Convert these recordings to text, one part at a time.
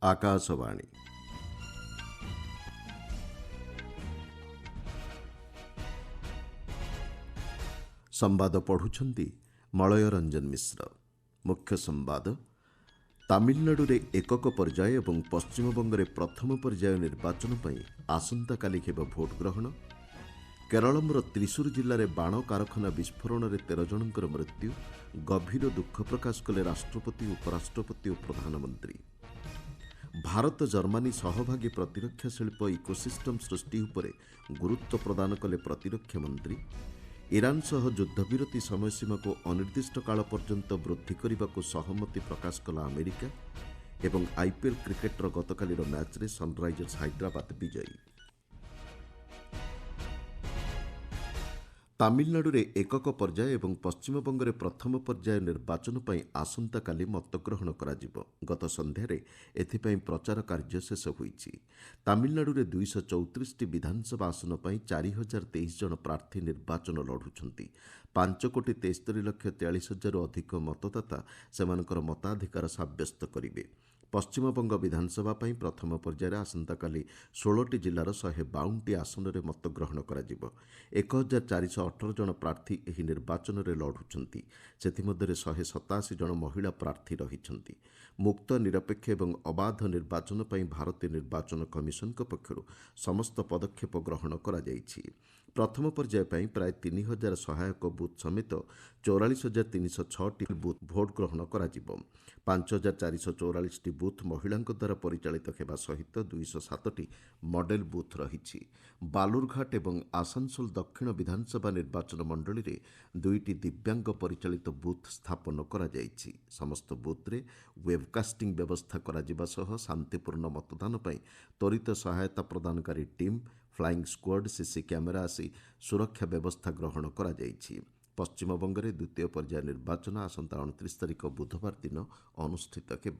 ଆକାଶବାଣୀ। ସମ୍ବାଦ ପଢ଼ୁଛନ୍ତି ମଳୟ ରଞ୍ଜନ ମିଶ୍ର। ମୁଖ୍ୟ ସମ୍ବାଦ, ତାମିଲନାଡୁରେ ଏକକ ପର୍ଯ୍ୟାୟ ଏବଂ ପଶ୍ଚିମବଙ୍ଗରେ ପ୍ରଥମ ପର୍ଯ୍ୟାୟ ନିର୍ବାଚନ ପାଇଁ ଆସନ୍ତାକାଲି ହେବ ଭୋଟ୍ ଗ୍ରହଣ। କେରଳର ତ୍ରିଶୁର ଜିଲ୍ଲାରେ ବାଣ କାରଖାନା ବିସ୍ଫୋରଣରେ 13 ଜଣଙ୍କର ମୃତ୍ୟୁ। ଗଭୀର ଦୁଃଖ ପ୍ରକାଶ କଲେ ରାଷ୍ଟ୍ରପତି, ଉପରାଷ୍ଟ୍ରପତି ଓ ପ୍ରଧାନମନ୍ତ୍ରୀ। ଭାରତ ଜର୍ମାନୀ ସହଭାଗୀ ପ୍ରତିରକ୍ଷା ଶିଳ୍ପ ଇକୋସିଷ୍ଟମ୍ ସୃଷ୍ଟି ଉପରେ ଗୁରୁତ୍ୱ ପ୍ରଦାନ କଲେ ପ୍ରତିରକ୍ଷା ମନ୍ତ୍ରୀ। ଇରାନ୍ ସହ ଯୁଦ୍ଧବିରତି ସମୟସୀମାକୁ ଅନିର୍ଦ୍ଦିଷ୍ଟ କାଳ ପର୍ଯ୍ୟନ୍ତ ବୃଦ୍ଧି କରିବାକୁ ସହମତି ପ୍ରକାଶ କଲା ଆମେରିକା। ଏବଂ ଆଇପିଏଲ୍ କ୍ରିକେଟ୍ର ଗତକାଲିର ମ୍ୟାଚ୍ରେ ସନ୍ରାଇଜର୍ସ ହାଇଦ୍ରାବାଦ ବିଜୟୀ। ତାମିଲନାଡୁରେ ଏକକ ପର୍ଯ୍ୟାୟ ଏବଂ ପଶ୍ଚିମବଙ୍ଗରେ ପ୍ରଥମ ପର୍ଯ୍ୟାୟ ନିର୍ବାଚନ ପାଇଁ ଆସନ୍ତାକାଲି ମତଗ୍ରହଣ କରାଯିବ। ଗତ ସନ୍ଧ୍ୟାରେ ଏଥିପାଇଁ ପ୍ରଚାର କାର୍ଯ୍ୟ ଶେଷ ହୋଇଛି। ତାମିଲନାଡୁରେ 234ଟି ବିଧାନସଭା ଆସନ ପାଇଁ 4,023 ଜଣ ପ୍ରାର୍ଥୀ ନିର୍ବାଚନ ଲଢ଼ୁଛନ୍ତି। 5,73,43,000ରୁ ଅଧିକ ମତଦାତା ସେମାନଙ୍କର ମତାଧିକାର ସାବ୍ୟସ୍ତ କରିବେ। ପଶ୍ଚିମବଙ୍ଗ ବିଧାନସଭା ପାଇଁ ପ୍ରଥମ ପର୍ଯ୍ୟାୟରେ ଆସନ୍ତାକାଲି 16ଟି ଜିଲ୍ଲାର 152ଟି ଆସନରେ ମତଗ୍ରହଣ କରାଯିବ। 1,418 ଜଣ ପ୍ରାର୍ଥୀ ଏହି ନିର୍ବାଚନରେ ଲଢ଼ୁଛନ୍ତି। ସେଥିମଧ୍ୟରେ 187 ଜଣ ମହିଳା ପ୍ରାର୍ଥୀ ରହିଛନ୍ତି। ମୁକ୍ତ, ନିରପେକ୍ଷ ଏବଂ ଅବାଧ ନିର୍ବାଚନ ପାଇଁ ଭାରତୀୟ ନିର୍ବାଚନ କମିଶନଙ୍କ ପକ୍ଷରୁ ସମସ୍ତ ପଦକ୍ଷେପ ଗ୍ରହଣ କରାଯାଇଛି। ପ୍ରଥମ ପର୍ଯ୍ୟାୟ ପାଇଁ ପ୍ରାୟ 3,000 ସହାୟକ ବୁଥ୍ ସମେତ 44,306ଟି ବୁଥ୍ ଭୋଟ୍ ଗ୍ରହଣ କରାଯିବ। 5,444ଟି ବୁଥ୍ ମହିଳାଙ୍କ ଦ୍ୱାରା ପରିଚାଳିତ ହେବା ସହିତ 207ଟି ମଡେଲ ବୁଥ୍ ରହିଛି। ବାଲୁରଘାଟ ଏବଂ ଆସାନସୋଲ ଦକ୍ଷିଣ ବିଧାନସଭା ନିର୍ବାଚନ ମଣ୍ଡଳୀରେ 2ଟି ଦିବ୍ୟାଙ୍ଗ ପରିଚାଳିତ ବୁଥ୍ ସ୍ଥାପନ କରାଯାଇଛି। ସମସ୍ତ ବୁଥ୍ରେ ୱେବ୍କାଷ୍ଟିଂ ବ୍ୟବସ୍ଥା କରାଯିବା ସହ ଶାନ୍ତିପୂର୍ଣ୍ଣ ମତଦାନ ପାଇଁ ତ୍ୱରିତ ସହାୟତା ପ୍ରଦାନକାରୀ team, flying squad, CC camera ଆସି ସୁରକ୍ଷା ବ୍ୟବସ୍ଥା ଗ୍ରହଣ କରାଯାଇଛି। ପଶ୍ଚିମବଙ୍ଗରେ ଦ୍ୱିତୀୟ ପର୍ଯ୍ୟାୟ ନିର୍ବାଚନ ଆସନ୍ତା 29 ତାରିଖ ବୁଧବାର ଦିନ ଅନୁଷ୍ଠିତ ହେବ।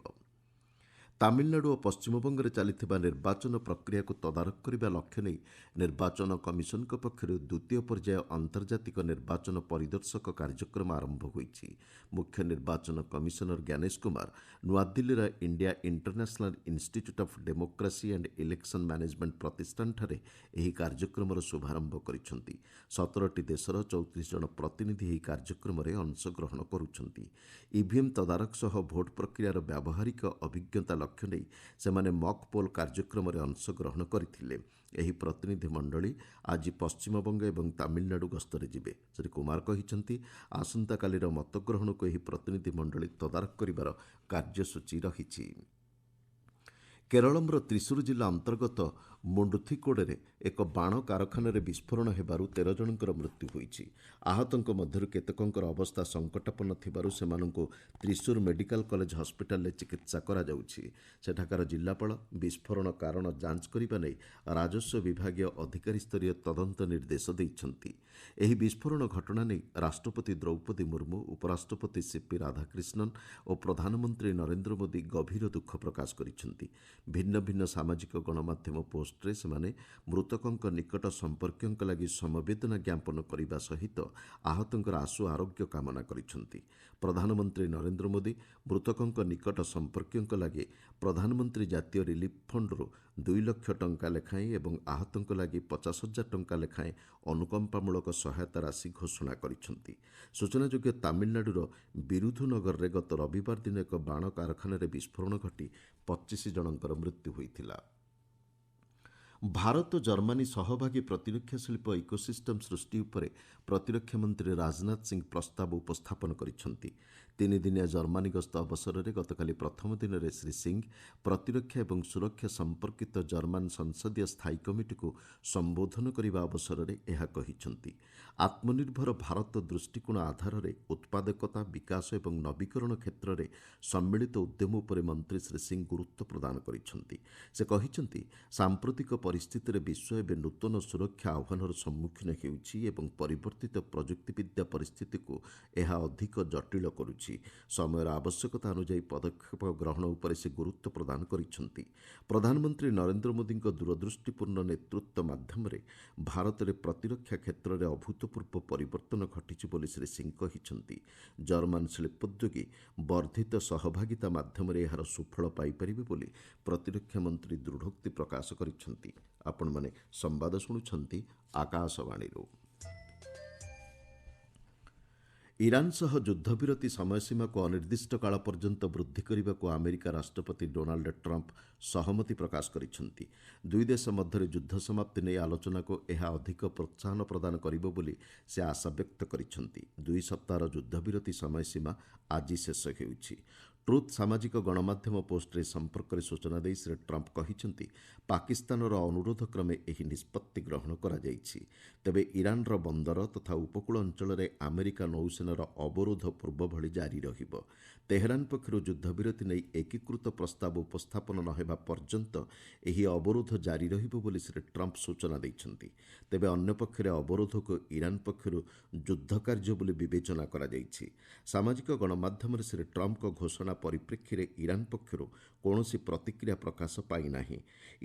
ତାମିଲନାଡୁ ଓ ପଶ୍ଚିମବଙ୍ଗରେ ଚାଲିଥିବା ନିର୍ବାଚନ ପ୍ରକ୍ରିୟାକୁ ତଦାରଖ କରିବା ଲକ୍ଷ୍ୟ ନେଇ ନିର୍ବାଚନ କମିଶନଙ୍କ ପକ୍ଷରୁ ଦ୍ୱିତୀୟ ପର୍ଯ୍ୟାୟ ଆନ୍ତର୍ଜାତିକ ନିର୍ବାଚନ ପରିଦର୍ଶକ କାର୍ଯ୍ୟକ୍ରମ ଆରମ୍ଭ ହୋଇଛି। ମୁଖ୍ୟ ନିର୍ବାଚନ କମିଶନର ଜ୍ଞାନେଶ କୁମାର ନୂଆଦିଲ୍ଲୀର India International Institute of Democracy and Election Management ପ୍ରତିଷ୍ଠାନଠାରେ ଏହି କାର୍ଯ୍ୟକ୍ରମର ଶୁଭାରମ୍ଭ କରିଛନ୍ତି। 17ଟି ଦେଶର 34 ଜଣ ପ୍ରତିନିଧି ଏହି କାର୍ଯ୍ୟକ୍ରମରେ ଅଂଶଗ୍ରହଣ କରୁଛନ୍ତି। ଇଭିଏମ୍ ତଦାରଖ ସହ ଭୋଟ୍ ପ୍ରକ୍ରିୟାର ବ୍ୟାବହାରିକ ଅଭିଜ୍ଞତା ଲକ୍ଷ୍ୟ ନେଇ ସେମାନେ ମକ୍ ପୋଲ୍ କାର୍ଯ୍ୟକ୍ରମରେ ଅଂଶଗ୍ରହଣ କରିଥିଲେ। ଏହି ପ୍ରତିନିଧି ମଣ୍ଡଳୀ ଆଜି ପଶ୍ଚିମବଙ୍ଗ ଏବଂ ତାମିଲନାଡୁ ଗସ୍ତରେ ଯିବେ। ଶ୍ରୀ କୁମାର କହିଛନ୍ତି, ଆସନ୍ତାକାଲିର ମତଗ୍ରହଣକୁ ଏହି ପ୍ରତିନିଧି ମଣ୍ଡଳୀ ତଦାରଖ କରିବାର କାର୍ଯ୍ୟସୂଚୀ ରହିଛି। କେରଳର ତ୍ରିଶୁର ଜିଲ୍ଲା ଅନ୍ତର୍ଗତ ମୁଣ୍ଡୁଥିକୋଡରେ ଏକ ବାଣ କାରଖାନାରେ ବିସ୍ଫୋରଣ ହେବାରୁ 13 ଜଣଙ୍କର ମୃତ୍ୟୁ ହୋଇଛି। ଆହତଙ୍କ ମଧ୍ୟରୁ କେତେକଙ୍କର ଅବସ୍ଥା ସଙ୍କଟାପନ୍ନ ଥିବାରୁ ସେମାନଙ୍କୁ ତ୍ରିଶୁର ମେଡିକାଲ କଲେଜ ହସ୍ପିଟାଲରେ ଚିକିତ୍ସା କରାଯାଉଛି। ସେଠାକାର ଜିଲ୍ଲାପାଳ ବିସ୍ଫୋରଣ କାରଣ ଯାଞ୍ଚ କରିବା ନେଇ ରାଜସ୍ୱ ବିଭାଗୀୟ ଅଧିକାରୀସ୍ତରୀୟ ତଦନ୍ତ ନିର୍ଦ୍ଦେଶ ଦେଇଛନ୍ତି। ଏହି ବିସ୍ଫୋରଣ ଘଟଣା ନେଇ ରାଷ୍ଟ୍ରପତି ଦ୍ରୌପଦୀ ମୁର୍ମୁ, ଉପରାଷ୍ଟ୍ରପତି ସିପି ରାଧାକ୍ରିଷ୍ଣନ ଓ ପ୍ରଧାନମନ୍ତ୍ରୀ ନରେନ୍ଦ୍ର ମୋଦି ଗଭୀର ଦୁଃଖ ପ୍ରକାଶ କରିଛନ୍ତି। ଭିନ୍ନ ଭିନ୍ନ ସାମାଜିକ ଗଣମାଧ୍ୟମ ପୋଷ୍ଟରେ ସେମାନେ ମୃତକଙ୍କ ନିକଟ ସମ୍ପର୍କୀୟଙ୍କ ଲାଗି ସମବେଦନା ଜ୍ଞାପନ କରିବା ସହିତ ଆହତଙ୍କର ଆଶୁ ଆରୋଗ୍ୟ କାମନା କରିଛନ୍ତି। ପ୍ରଧାନମନ୍ତ୍ରୀ ନରେନ୍ଦ୍ର ମୋଦି ମୃତକଙ୍କ ନିକଟ ସମ୍ପର୍କୀୟଙ୍କ ଲାଗି ପ୍ରଧାନମନ୍ତ୍ରୀ ଜାତୀୟ ରିଲିଫ୍ ଫଣ୍ଡରୁ 2 ଲକ୍ଷ ଟଙ୍କା ଲେଖାଏଁ ଏବଂ ଆହତଙ୍କ ଲାଗି 50,000 ଟଙ୍କା ଲେଖାଏଁ ଅନୁକମ୍ପାମୂଳକ ସହାୟତା ରାଶି ଘୋଷଣା କରିଛନ୍ତି। ସୂଚନାଯୋଗ୍ୟ, ତାମିଲନାଡୁର ବିରୁଧୁନଗରରେ ଗତ ରବିବାର ଦିନ ଏକ ବାଣ କାରଖାନାରେ ବିସ୍ଫୋରଣ ଘଟି 25 ଜଣଙ୍କର ମୃତ୍ୟୁ ହୋଇଥିଲା। ଭାରତ ଜର୍ମାନୀ ସହଭାଗୀ ପ୍ରତିରକ୍ଷା ଶିଳ୍ପ ଇକୋସିଷ୍ଟମ୍ ସୃଷ୍ଟି ଉପରେ ପ୍ରତିରକ୍ଷା ମନ୍ତ୍ରୀ ରାଜନାଥ ସିଂହ ପ୍ରସ୍ତାବ ଉପସ୍ଥାପନ କରିଛନ୍ତି। 3 ଦିନିଆ ଜର୍ମାନୀ ଗସ୍ତ ଅବସରରେ ଗତକାଲି ପ୍ରଥମ ଦିନରେ ଶ୍ରୀ ସିଂହ ପ୍ରତିରକ୍ଷା ଏବଂ ସୁରକ୍ଷା ସମ୍ପର୍କିତ ଜର୍ମାନ ସଂସଦୀୟ ସ୍ଥାୟୀ କମିଟିକୁ ସମ୍ବୋଧନ କରିବା ଅବସରରେ ଏହା କହିଛନ୍ତି। ଆତ୍ମନିର୍ଭର ଭାରତ ଦୃଷ୍ଟିକୋଣ ଆଧାରରେ ଉତ୍ପାଦକତା, ବିକାଶ ଏବଂ ନବୀକରଣ କ୍ଷେତ୍ରରେ ସମ୍ମିଳିତ ଉଦ୍ୟମ ଉପରେ ମନ୍ତ୍ରୀ ଶ୍ରୀ ସିଂହ ଗୁରୁତ୍ୱ ପ୍ରଦାନ କରିଛନ୍ତି। ସେ କହିଛନ୍ତି, ସାମ୍ପ୍ରତିକ ପରିସ୍ଥିତିରେ ବିଶ୍ୱ ଏବେ ନୂତନ ସୁରକ୍ଷା ଆହ୍ୱାନର ସମ୍ମୁଖୀନ ହେଉଛି ଏବଂ ପରିବର୍ତ୍ତିତ ପ୍ରଯୁକ୍ତିବିଦ୍ୟା ପରିସ୍ଥିତିକୁ ଏହା ଅଧିକ ଜଟିଳ କରୁଛି। ସମୟର ଆବଶ୍ୟକତା ଅନୁଯାୟୀ ପଦକ୍ଷେପ ଗ୍ରହଣ ଉପରେ ସେ ଗୁରୁତ୍ୱ ପ୍ରଦାନ କରିଛନ୍ତି। ପ୍ରଧାନମନ୍ତ୍ରୀ ନରେନ୍ଦ୍ର ମୋଦିଙ୍କ ଦୂରଦୃଷ୍ଟିପୂର୍ଣ୍ଣ ନେତୃତ୍ୱ ମାଧ୍ୟମରେ ଭାରତରେ ପ୍ରତିରକ୍ଷା କ୍ଷେତ୍ରରେ ଅଭୂତପୂର୍ବ ପରିବର୍ତ୍ତନ ଘଟିଛି ବୋଲି ଶ୍ରୀ ସିଂ କହିଛନ୍ତି। ଜର୍ମାନ ଶିଳ୍ପୋଦ୍ୟୋଗୀ ବର୍ଦ୍ଧିତ ସହଭାଗିତା ମାଧ୍ୟମରେ ଏହାର ସୁଫଳ ପାଇପାରିବେ ବୋଲି ପ୍ରତିରକ୍ଷା ମନ୍ତ୍ରୀ ଦୃଢ଼ୋକ୍ତି ପ୍ରକାଶ କରିଛନ୍ତି। ଆପଣମାନେ ସମ୍ବାଦ ଶୁଣୁଛନ୍ତି ଆକାଶବାଣୀରୁ। ଇରାନ ସହ ଯୁଦ୍ଧବିରତି ସମୟସୀମାକୁ ଅନିର୍ଦ୍ଦିଷ୍ଟ କାଳ ପର୍ଯ୍ୟନ୍ତ ବୃଦ୍ଧି କରିବାକୁ ଆମେରିକା ରାଷ୍ଟ୍ରପତି ଡୋନାଲ୍ଡ ଟ୍ରମ୍ପ ସହମତି ପ୍ରକାଶ କରିଛନ୍ତି। ଦୁଇ ଦେଶ ମଧ୍ୟରେ ଯୁଦ୍ଧ ସମାପ୍ତି ନେଇ ଆଲୋଚନାକୁ ଏହା ଅଧିକ ପ୍ରୋତ୍ସାହନ ପ୍ରଦାନ କରିବ ବୋଲି ସେ ଆଶାବ୍ୟକ୍ତ କରିଛନ୍ତି। 2 ସପ୍ତାହର ଯୁଦ୍ଧବିରତି ସମୟସୀମା ଆଜି ଶେଷ ହେଉଛି। ଟ୍ରୁଥ୍ ସାମାଜିକ ଗଣମାଧ୍ୟମ ପୋଷ୍ଟରେ ଏ ସମ୍ପର୍କରେ ସୂଚନା ଦେଇ ଶ୍ରୀ ଟ୍ରମ୍ପ କହିଛନ୍ତି, ପାକିସ୍ତାନର ଅନୁରୋଧ କ୍ରମେ ଏହି ନିଷ୍ପତ୍ତି ଗ୍ରହଣ କରାଯାଇଛି। ତେବେ ଇରାନର ବନ୍ଦର ତଥା ଉପକୂଳ ଅଞ୍ଚଳରେ ଆମେରିକା ନୌସେନାର ଅବରୋଧ ପୂର୍ବ ଭଳି ଜାରି ରହିବ। ତେହେରାନ ପକ୍ଷରୁ ଯୁଦ୍ଧବିରତି ନେଇ ଏକୀକୃତ ପ୍ରସ୍ତାବ ଉପସ୍ଥାପନ ନ ହେବା ପର୍ଯ୍ୟନ୍ତ ଏହି ଅବରୋଧ ଜାରି ରହିବ ବୋଲି ଶ୍ରୀ ଟ୍ରମ୍ପ ସୂଚନା ଦେଇଛନ୍ତି। ତେବେ ଅନ୍ୟପକ୍ଷରେ ଅବରୋଧକୁ ଇରାନ ପକ୍ଷରୁ ଯୁଦ୍ଧ କାର୍ଯ୍ୟ ବୋଲି ବିବେଚନା କରାଯାଇଛି। ସାମାଜିକ ଗଣମାଧ୍ୟମରେ ଶ୍ରୀ ଟ୍ରମ୍ପଙ୍କ ଘୋଷଣା ପରିପ୍ରେକ୍ଷୀରେ ଇରାନ ପକ୍ଷରୁ କୌଣସି ପ୍ରତିକ୍ରିୟା ପ୍ରକାଶ ପାଇନାହିଁ।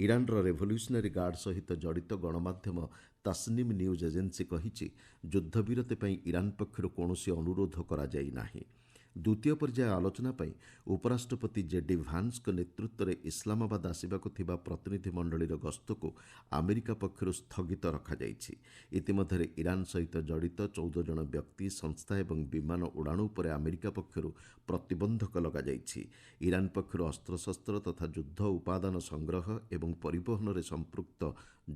ଇରାନର ରେଭଲ୍ୟୁସନାରୀ ଗାର୍ଡ ସହିତ ଜଡ଼ିତ ଗଣମାଧ୍ୟମ ତସ୍ନିମ୍ ନ୍ୟୁଜ୍ ଏଜେନ୍ସି କହିଛି, ଯୁଦ୍ଧବିରତି ପାଇଁ ଇରାନ ପକ୍ଷରୁ କୌଣସି ଅନୁରୋଧ କରାଯାଇ ନାହିଁ। ଦ୍ୱିତୀୟ ପର୍ଯ୍ୟାୟ ଆଲୋଚନା ପାଇଁ ଉପରାଷ୍ଟ୍ରପତି ଜେଡି ଭାନ୍ସଙ୍କ ନେତୃତ୍ୱରେ ଇସଲାମାବାଦ ଆସିବାକୁ ଥିବା ପ୍ରତିନିଧି ମଣ୍ଡଳୀର ଗସ୍ତକୁ ଆମେରିକା ପକ୍ଷରୁ ସ୍ଥଗିତ ରଖାଯାଇଛି। ଇତିମଧ୍ୟରେ ଇରାନ ସହିତ ଜଡ଼ିତ 14 ଜଣ ବ୍ୟକ୍ତି, ସଂସ୍ଥା ଏବଂ ବିମାନ ଉଡ଼ାଣ ଉପରେ ଆମେରିକା ପକ୍ଷରୁ ପ୍ରତିବନ୍ଧକ ଲଗାଯାଇଛି। ଇରାନ ପକ୍ଷରୁ ଅସ୍ତ୍ରଶସ୍ତ୍ର ତଥା ଯୁଦ୍ଧ ଉପାଦାନ ସଂଗ୍ରହ ଏବଂ ପରିବହନରେ ସମ୍ପୃକ୍ତ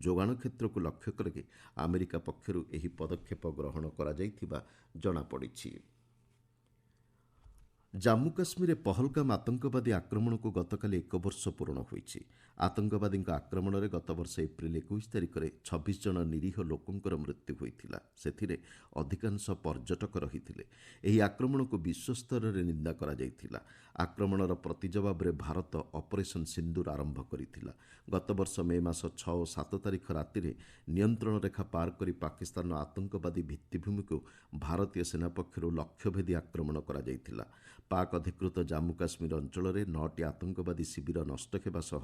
ଯୋଗାଣ କ୍ଷେତ୍ରକୁ ଲକ୍ଷ୍ୟ କରି ଆମେରିକା ପକ୍ଷରୁ ଏହି ପଦକ୍ଷେପ ଗ୍ରହଣ କରାଯାଇଥିବା ଜଣାପଡ଼ିଛି। ଜାମ୍ମୁ କାଶ୍ମୀରରେ ପହଲଗାମ ଆତଙ୍କବାଦୀ ଆକ୍ରମଣକୁ ଗତକାଲି 1 ବର୍ଷ ପୂରଣ ହୋଇଛି। ଆତଙ୍କବାଦୀଙ୍କ ଆକ୍ରମଣରେ ଗତବର୍ଷ ଏପ୍ରିଲ 21 ତାରିଖରେ 26 ଜଣ ନିରୀହ ଲୋକଙ୍କର ମୃତ୍ୟୁ ହୋଇଥିଲା। ସେଥିରେ ଅଧିକାଂଶ ପର୍ଯ୍ୟଟକ ରହିଥିଲେ। ଏହି ଆକ୍ରମଣକୁ ବିଶ୍ୱସ୍ତରରେ ନିନ୍ଦା କରାଯାଇଥିଲା। ଆକ୍ରମଣର ପ୍ରତିଜବାବରେ ଭାରତ ଅପରେସନ ସିନ୍ଦୁର ଆରମ୍ଭ କରିଥିଲା। ଗତବର୍ଷ ମେ ମାସ 6 ଓ 7 ତାରିଖ ରାତିରେ ନିୟନ୍ତ୍ରଣ ରେଖା ପାର କରି ପାକିସ୍ତାନର ଆତଙ୍କବାଦୀ ଭିତ୍ତିଭୂମିକୁ ଭାରତୀୟ ସେନା ପକ୍ଷରୁ ଲକ୍ଷ୍ୟଭେଦୀ ଆକ୍ରମଣ କରାଯାଇଥିଲା। ପାକ୍ ଅଧିକୃତ ଜାମ୍ମୁ କାଶ୍ମୀର ଅଞ୍ଚଳରେ 9ଟି ଆତଙ୍କବାଦୀ ଶିବିର ନଷ୍ଟ ହେବା ସହ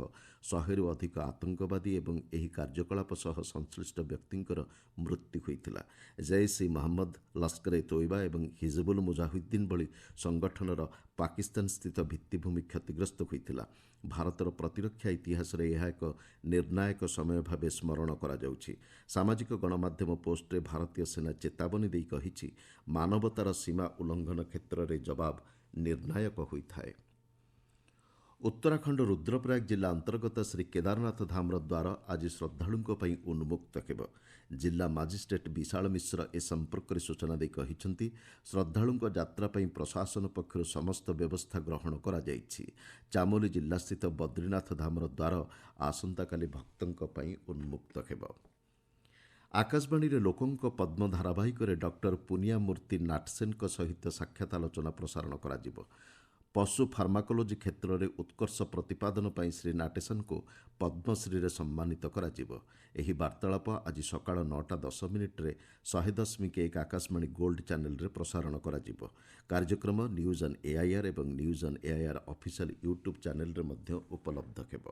100ରୁ ଅଧିକ ଆତଙ୍କବାଦୀ ଏବଂ ଏହି କାର୍ଯ୍ୟକଳାପ ସହ ସଂଶ୍ଳିଷ୍ଟ ବ୍ୟକ୍ତିଙ୍କର ମୃତ୍ୟୁ ହୋଇଥିଲା। ଜୈଶ-ଇ ମହମ୍ମଦ, ଲସ୍କର ଏ ତୋଇବା ଏବଂ ହିଜବୁଲ ମୁଜାହିଦ୍ଦିନ ଭଳି ସଂଗଠନର ପାକିସ୍ତାନ ସ୍ଥିତ ଭିତ୍ତିଭୂମି କ୍ଷତିଗ୍ରସ୍ତ ହୋଇଥିଲା। ଭାରତର ପ୍ରତିରକ୍ଷା ଇତିହାସରେ ଏହା ଏକ ନିର୍ଣ୍ଣାୟକ ସମୟ ଭାବେ ସ୍ମରଣ କରାଯାଉଛି। ସାମାଜିକ ଗଣମାଧ୍ୟମ ପୋଷ୍ଟରେ ଭାରତୀୟ ସେନା ଚେତାବନୀ ଦେଇ କହିଛି, ମାନବତାର ସୀମା ଉଲ୍ଲଂଘନ କ୍ଷେତ୍ରରେ ଜବାବ ନିର୍ଣ୍ଣାୟକ ହୋଇଥାଏ। ଉତ୍ତରାଖଣ୍ଡ ରୁଦ୍ରପ୍ରୟାଗ ଜିଲ୍ଲା ଅନ୍ତର୍ଗତ ଶ୍ରୀ କେଦାରନାଥ ଧାମର ଦ୍ୱାର ଆଜି ଶ୍ରଦ୍ଧାଳୁଙ୍କ ପାଇଁ ଉନ୍ମୁକ୍ତ ହେବ। ଜିଲ୍ଲା ମାଜିଷ୍ଟ୍ରେଟ ବିଶାଳ ମିଶ୍ର ଏ ସମ୍ପର୍କରେ ସୂଚନା ଦେଇ କହିଛନ୍ତି, ଶ୍ରଦ୍ଧାଳୁଙ୍କ ଯାତ୍ରା ପାଇଁ ପ୍ରଶାସନ ପକ୍ଷରୁ ସମସ୍ତ ବ୍ୟବସ୍ଥା ଗ୍ରହଣ କରାଯାଇଛି। ଚାମୋଲି ଜିଲ୍ଲାସ୍ଥିତ ବଦ୍ରିନାଥ ଧାମର ଦ୍ୱାର ଆସନ୍ତାକାଲି ଭକ୍ତଙ୍କ ପାଇଁ ଉନ୍ମୁକ୍ତ ହେବ। ଆକାଶବାଣୀରେ ଲୋକଙ୍କ ପଦ୍ମ ଧାରାବାହିକରେ ଡକ୍ଟର ପୁନିଆ ମୂର୍ତ୍ତି ନାଟସେନଙ୍କ ସହିତ ସାକ୍ଷାତ ଆଲୋଚନା ପ୍ରସାରଣ କରାଯିବ। ପଶୁ ଫାର୍ମାକୋଲୋଜି କ୍ଷେତ୍ରରେ ଉତ୍କର୍ଷ ପ୍ରତିପାଦନ ପାଇଁ ଶ୍ରୀ ନାଟେସନଙ୍କୁ ପଦ୍ମଶ୍ରୀରେ ସମ୍ମାନିତ କରାଯିବ। ଏହି ବାର୍ତ୍ତାଳାପ ଆଜି ସକାଳ 9:10 100.1 ଆକାଶବାଣୀ ଗୋଲ୍ଡ ଚ୍ୟାନେଲରେ ପ୍ରସାରଣ କରାଯିବ। କାର୍ଯ୍ୟକ୍ରମ ନ୍ୟୁଜ୍ ଅନ୍ ଏଆଇଆର୍ ଏବଂ news on AIR official YouTube ଚ୍ୟାନେଲରେ ମଧ୍ୟ ଉପଲବ୍ଧ ହେବ।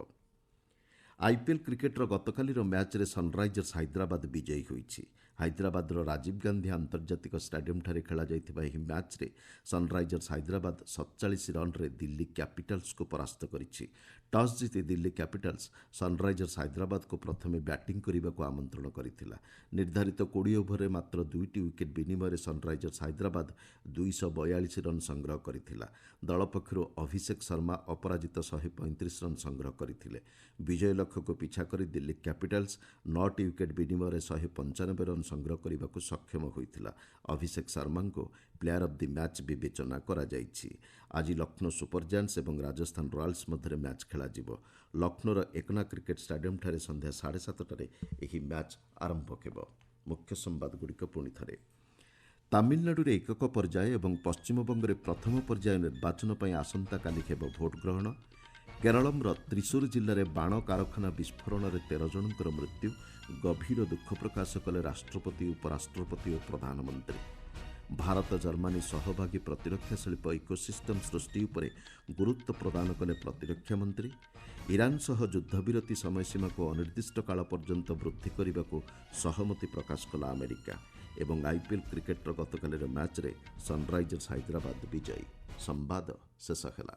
ଆଇପିଏଲ୍ କ୍ରିକେଟର ଗତକାଲିର ମ୍ୟାଚ୍ରେ ସନ୍ରାଇଜର୍ସ ହାଇଦ୍ରାବାଦ ବିଜୟୀ ହୋଇଛି। ହାଇଦ୍ରାବାଦର ରାଜୀବ ଗାନ୍ଧୀ ଆନ୍ତର୍ଜାତିକ ଷ୍ଟାଡିୟମ୍ଠାରେ ଖେଳାଯାଇଥିବା ଏହି ମ୍ୟାଚ୍ରେ ସନ୍ରାଇଜର୍ସ ହାଇଦ୍ରାବାଦ 47 ରନ୍ରେ ଦିଲ୍ଲୀ କ୍ୟାପିଟାଲ୍ସକୁ ପରାସ୍ତ କରିଛି। ଟସ୍ ଜିତି ଦିଲ୍ଲୀ କ୍ୟାପିଟାଲ୍ସ ସନ୍ରାଇଜର୍ସ ହାଇଦ୍ରାବାଦକୁ ପ୍ରଥମେ ବ୍ୟାଟିଂ କରିବାକୁ ଆମନ୍ତ୍ରଣ କରିଥିଲା। ନିର୍ଦ୍ଧାରିତ 20 ଓଭରରେ ମାତ୍ର 2ଟି ୱିକେଟ୍ ବିନିମୟରେ ସନ୍ରାଇଜର୍ସ ହାଇଦ୍ରାବାଦ 242 ରନ୍ ସଂଗ୍ରହ କରିଥିଲା। ଦଳ ପକ୍ଷରୁ ଅଭିଷେକ ଶର୍ମା ଅପରାଜିତ 135 ରନ୍ ସଂଗ୍ରହ କରିଥିଲେ। ବିଜୟ ଲକ୍ଷ୍ୟକୁ ପିଛା କରି ଦିଲ୍ଲୀ କ୍ୟାପିଟାଲ୍ସ 9ଟି ୱିକେଟ୍ ବିନିମୟରେ 195 ରନ୍ ସଂଗ୍ରହ କରିବାକୁ ସକ୍ଷମ ହୋଇଥିଲା। ଅଭିଷେକ ଶର୍ମାଙ୍କୁ ପ୍ଲେୟାର ଅଫ୍ ଦି ମ୍ୟାଚ୍ ବିବେଚନା କରାଯାଇଛି। ଆଜି ଲକ୍ଷ୍ନୌ ସୁପର ଜାୟାଣ୍ଟସ୍ ଏବଂ ରାଜସ୍ଥାନ ରୟାଲ୍ସ ମଧ୍ୟରେ ମ୍ୟାଚ୍ ଖେଳାଯିବ। ଲକ୍ଷ୍ନୌର ଏକନା କ୍ରିକେଟ୍ ଷ୍ଟାଡିୟମ୍ଠାରେ ସନ୍ଧ୍ୟା 7:30 ଏହି ମ୍ୟାଚ୍ ଆରମ୍ଭ ହେବ। ମୁଖ୍ୟ ସମ୍ବାଦଗୁଡ଼ିକ ପୁଣି ଥରେ। ତାମିଲନାଡୁରେ ଏକକ ପର୍ଯ୍ୟାୟ ଏବଂ ପଶ୍ଚିମବଙ୍ଗରେ ପ୍ରଥମ ପର୍ଯ୍ୟାୟ ନିର୍ବାଚନ ପାଇଁ ଆସନ୍ତାକାଲି ହେବ ଭୋଟ୍ ଗ୍ରହଣ। କେରଳର ତ୍ରିଶୂର ଜିଲ୍ଲାରେ ବାଣ କାରଖାନା ବିସ୍ଫୋରଣରେ 13 ଜଣଙ୍କର ମୃତ୍ୟୁ। ଗଭୀର ଦୁଃଖ ପ୍ରକାଶ କଲେ ରାଷ୍ଟ୍ରପତି, ଉପରାଷ୍ଟ୍ରପତି ଓ ପ୍ରଧାନମନ୍ତ୍ରୀ। ଭାରତ ଜର୍ମାନୀ ସହଭାଗୀ ପ୍ରତିରକ୍ଷା ଶିଳ୍ପ ଇକୋସିଷ୍ଟମ ସୃଷ୍ଟି ଉପରେ ଗୁରୁତ୍ୱ ପ୍ରଦାନ କଲେ ପ୍ରତିରକ୍ଷା ମନ୍ତ୍ରୀ। ଇରାନ ସହ ଯୁଦ୍ଧବିରତି ସମୟସୀମାକୁ ଅନିର୍ଦ୍ଦିଷ୍ଟ କାଳ ପର୍ଯ୍ୟନ୍ତ ବୃଦ୍ଧି କରିବାକୁ ସହମତି ପ୍ରକାଶ କଲା ଆମେରିକା। ଏବଂ ଆଇପିଏଲ୍ କ୍ରିକେଟର ଗତକାଲିର ମ୍ୟାଚ୍ରେ ସନ୍ରାଇଜର୍ସ ହାଇଦ୍ରାବାଦ ବିଜୟୀ। ସମ୍ବାଦ ଶେଷ ହେଲା।